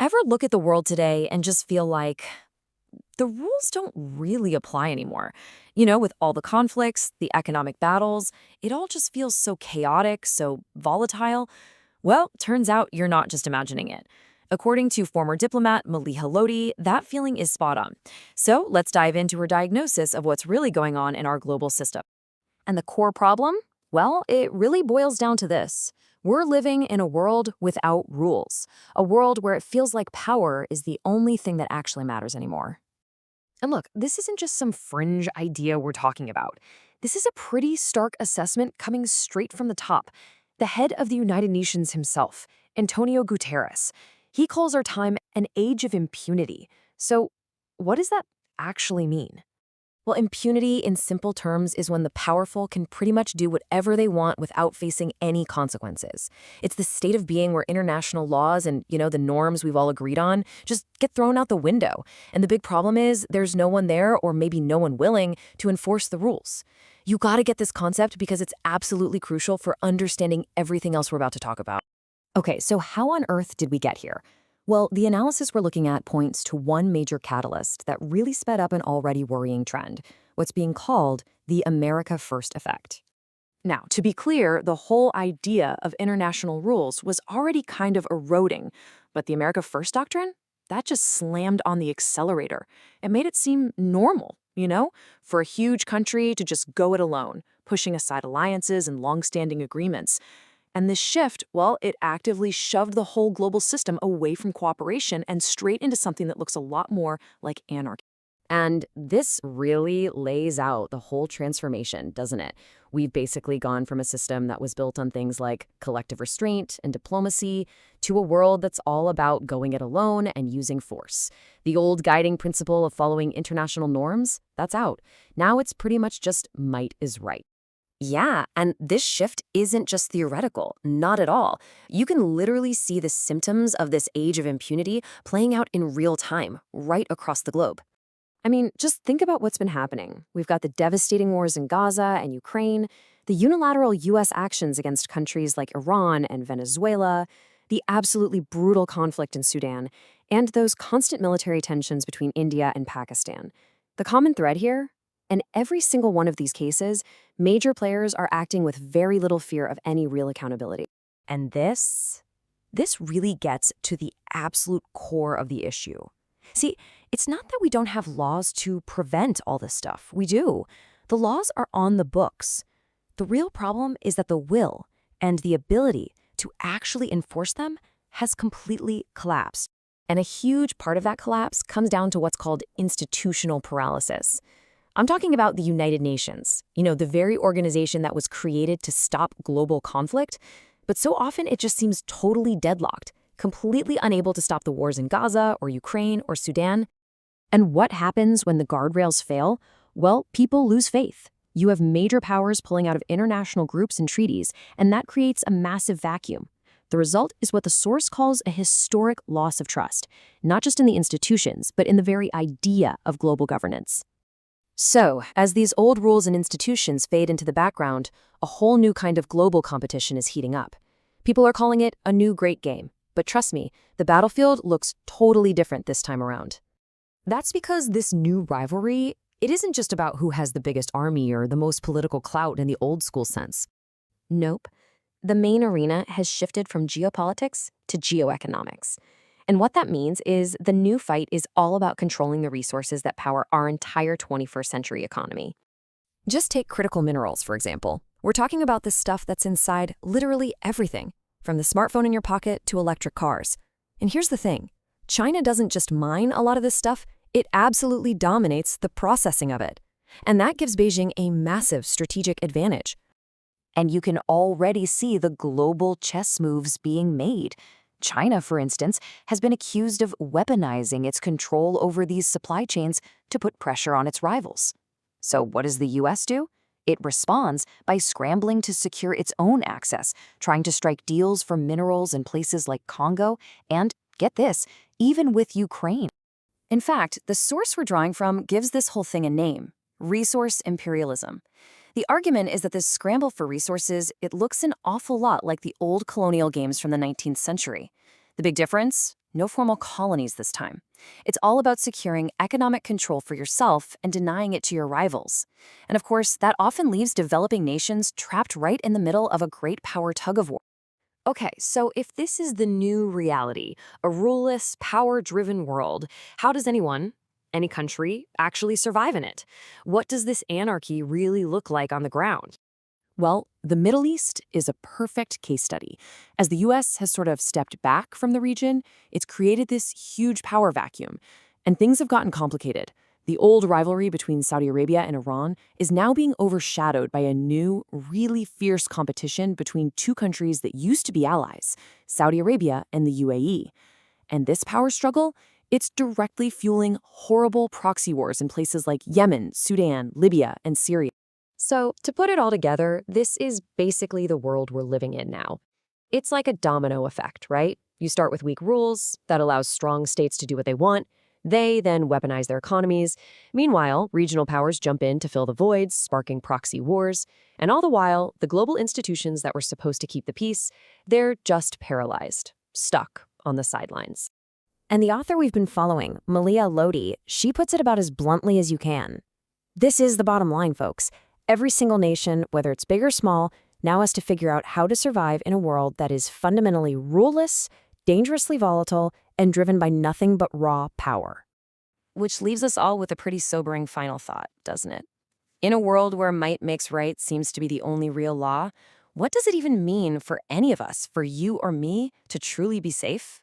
Ever look at the world today and just feel like the rules don't really apply anymore? With all the conflicts, the economic battles, it all just feels so chaotic, so volatile. Well, turns out you're not just imagining it. According to former diplomat Maliha Lodi, that feeling is spot on. So let's dive into her diagnosis of what's really going on in our global system. And the core problem? Well, it really boils down to this. We're living in a world without rules, a world where it feels like power is the only thing that actually matters anymore. And look, this isn't just some fringe idea we're talking about. This is a pretty stark assessment coming straight from the top. The head of the United Nations himself, Antonio Guterres. He calls our time an age of impunity. So, what does that actually mean? Well, impunity in simple terms is when the powerful can pretty much do whatever they want without facing any consequences. It's the state of being where international laws and, the norms we've all agreed on just get thrown out the window. And the big problem is there's no one there, or maybe no one willing, to enforce the rules. You gotta get this concept because it's absolutely crucial for understanding everything else we're about to talk about. Okay, so how on earth did we get here? Well, the analysis we're looking at points to one major catalyst that really sped up an already worrying trend, what's being called the America First effect. Now, to be clear, the whole idea of international rules was already kind of eroding, but the America First doctrine, that just slammed on the accelerator. It made it seem normal, for a huge country to just go it alone, pushing aside alliances and long-standing agreements. And this shift, well, it actively shoved the whole global system away from cooperation and straight into something that looks a lot more like anarchy. And this really lays out the whole transformation, doesn't it? We've basically gone from a system that was built on things like collective restraint and diplomacy to a world that's all about going it alone and using force. The old guiding principle of following international norms, that's out. Now it's pretty much just might is right. Yeah, and this shift isn't just theoretical, not at all. You can literally see the symptoms of this age of impunity playing out in real time, right across the globe. I mean, just think about what's been happening. We've got the devastating wars in Gaza and Ukraine, the unilateral U.S. actions against countries like Iran and Venezuela, the absolutely brutal conflict in Sudan, and those constant military tensions between India and Pakistan. The common thread here? In every single one of these cases, major players are acting with very little fear of any real accountability. And this really gets to the absolute core of the issue. See, it's not that we don't have laws to prevent all this stuff. We do. The laws are on the books. The real problem is that the will and the ability to actually enforce them has completely collapsed. And a huge part of that collapse comes down to what's called institutional paralysis. I'm talking about the United Nations, the very organization that was created to stop global conflict, but so often it just seems totally deadlocked, completely unable to stop the wars in Gaza or Ukraine or Sudan. And what happens when the guardrails fail? Well, people lose faith. You have major powers pulling out of international groups and treaties, and that creates a massive vacuum. The result is what the source calls a historic loss of trust, not just in the institutions, but in the very idea of global governance. So, as these old rules and institutions fade into the background, a whole new kind of global competition is heating up. People are calling it a new great game, but trust me, the battlefield looks totally different this time around. That's because this new rivalry, it isn't just about who has the biggest army or the most political clout in the old school sense. Nope. The main arena has shifted from geopolitics to geoeconomics. And what that means is the new fight is all about controlling the resources that power our entire 21st century economy. Just take critical minerals, for example. We're talking about the stuff that's inside literally everything, from the smartphone in your pocket to electric cars. And here's the thing. China doesn't just mine a lot of this stuff, it absolutely dominates the processing of it. And that gives Beijing a massive strategic advantage. And you can already see the global chess moves being made. China, for instance, has been accused of weaponizing its control over these supply chains to put pressure on its rivals. So what does the U.S. do? It responds by scrambling to secure its own access, trying to strike deals for minerals in places like Congo and, get this, even with Ukraine. In fact, the source we're drawing from gives this whole thing a name: resource imperialism. The argument is that this scramble for resources, it looks an awful lot like the old colonial games from the 19th century. The big difference? No formal colonies this time. It's all about securing economic control for yourself and denying it to your rivals. And of course, that often leaves developing nations trapped right in the middle of a great power tug-of-war. Okay, so if this is the new reality, a ruleless, power-driven world, how does any country, actually survive in it? What does this anarchy really look like on the ground? Well, the Middle East is a perfect case study. As the US has sort of stepped back from the region, it's created this huge power vacuum. And things have gotten complicated. The old rivalry between Saudi Arabia and Iran is now being overshadowed by a new, really fierce competition between two countries that used to be allies, Saudi Arabia and the UAE. And this power struggle, it's directly fueling horrible proxy wars in places like Yemen, Sudan, Libya, and Syria. So, to put it all together, this is basically the world we're living in now. It's like a domino effect, right? You start with weak rules that allows strong states to do what they want. They then weaponize their economies. Meanwhile, regional powers jump in to fill the voids, sparking proxy wars. And all the while, the global institutions that were supposed to keep the peace, they're just paralyzed, stuck on the sidelines. And the author we've been following, Malia Lodi, she puts it about as bluntly as you can. This is the bottom line, folks. Every single nation, whether it's big or small, now has to figure out how to survive in a world that is fundamentally ruleless, dangerously volatile, and driven by nothing but raw power. Which leaves us all with a pretty sobering final thought, doesn't it? In a world where might makes right seems to be the only real law, what does it even mean for any of us, for you or me, to truly be safe?